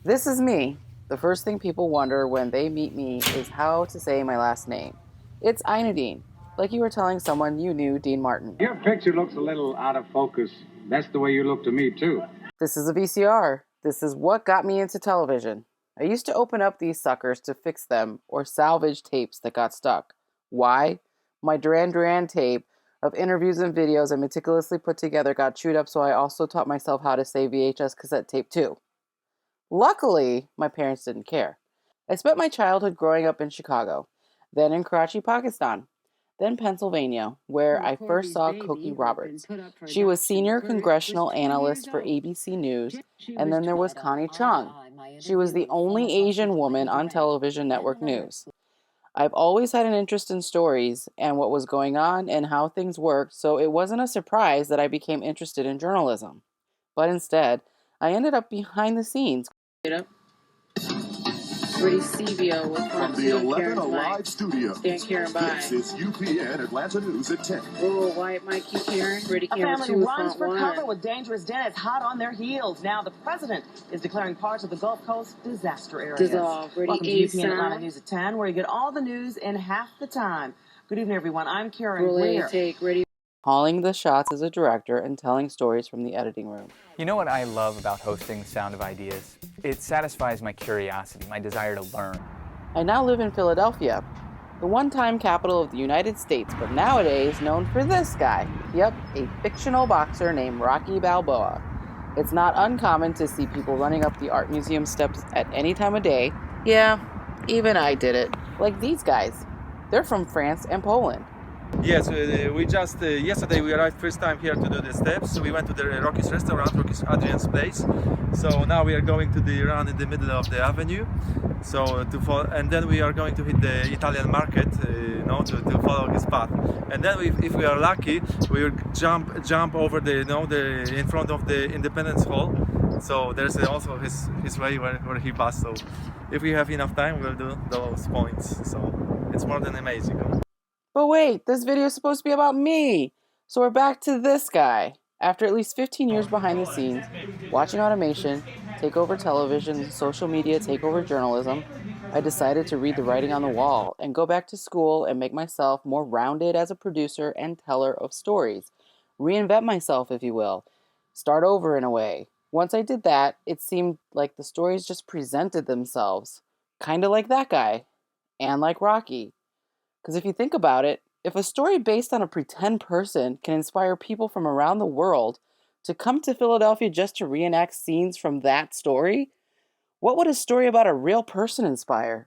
This is me. The first thing people wonder when they meet me is how to say my last name. It's Einadine, like you were telling someone you knew Dean Martin. Your picture looks a little out of focus. That's the way you look to me, too. This is a VCR. This is what got me into television. I used to open up these suckers to fix them or salvage tapes that got stuck. Why? My Duran Duran tape of interviews and videos I meticulously put together got chewed up, so I also taught myself how to say VHS cassette tape too. Luckily, my parents didn't care. I spent my childhood growing up in Chicago, then in Karachi, Pakistan, then Pennsylvania, where I first saw Cokie Roberts. She was senior congressional analyst for ABC News, and then there was Connie Chung. She was the only Asian woman on television network news. I've always had an interest in stories and what was going on and how things worked, so it wasn't a surprise that I became interested in journalism. But instead, I ended up behind the scenes. Brady Sevio with From the 11 Alive studio, this is UPN Atlanta News at 10. Oh, White Mike, you Karen. Brady A Cameron family 2 runs for front cover one. with dangerous dentists hot on their heels. Now the president is declaring parts of the Gulf Coast disaster areas. Dissolve. Brady Welcome to A UPN Atlanta sound. News at 10, where you get all the news in half the time. Good evening, everyone. I'm Karen Roll Greer. take. Ready. Calling the shots as a director and telling stories from the editing room. You know what I love about hosting Sound of Ideas? It satisfies my curiosity, my desire to learn. I now live in Philadelphia, the one-time capital of the United States, but nowadays known for this guy. Yep, a fictional boxer named Rocky Balboa. It's not uncommon to see people running up the art museum steps at any time of day. Yeah, even I did it. Like these guys. They're from France and Poland. Yes, we just yesterday we arrived first time here to do the steps. We went to the Rocky's restaurant, Rocky's Adrian's place. So now we are going to the run in the middle of the avenue. So and then we are going to hit the Italian market, to follow his path. And then if we are lucky, we will jump over the in front of the Independence Hall. So there's also his way where he passed. So if we have enough time, we'll do those points. So it's more than amazing. But wait, this video is supposed to be about me. So we're back to this guy. After at least 15 years behind the scenes, watching automation take over television, social media take over journalism, I decided to read the writing on the wall and go back to school and make myself more rounded as a producer and teller of stories. Reinvent myself, if you will. Start over in a way. Once I did that, it seemed like the stories just presented themselves. Kind of like that guy. And like Rocky. Because if you think about it, if a story based on a pretend person can inspire people from around the world to come to Philadelphia just to reenact scenes from that story, what would a story about a real person inspire?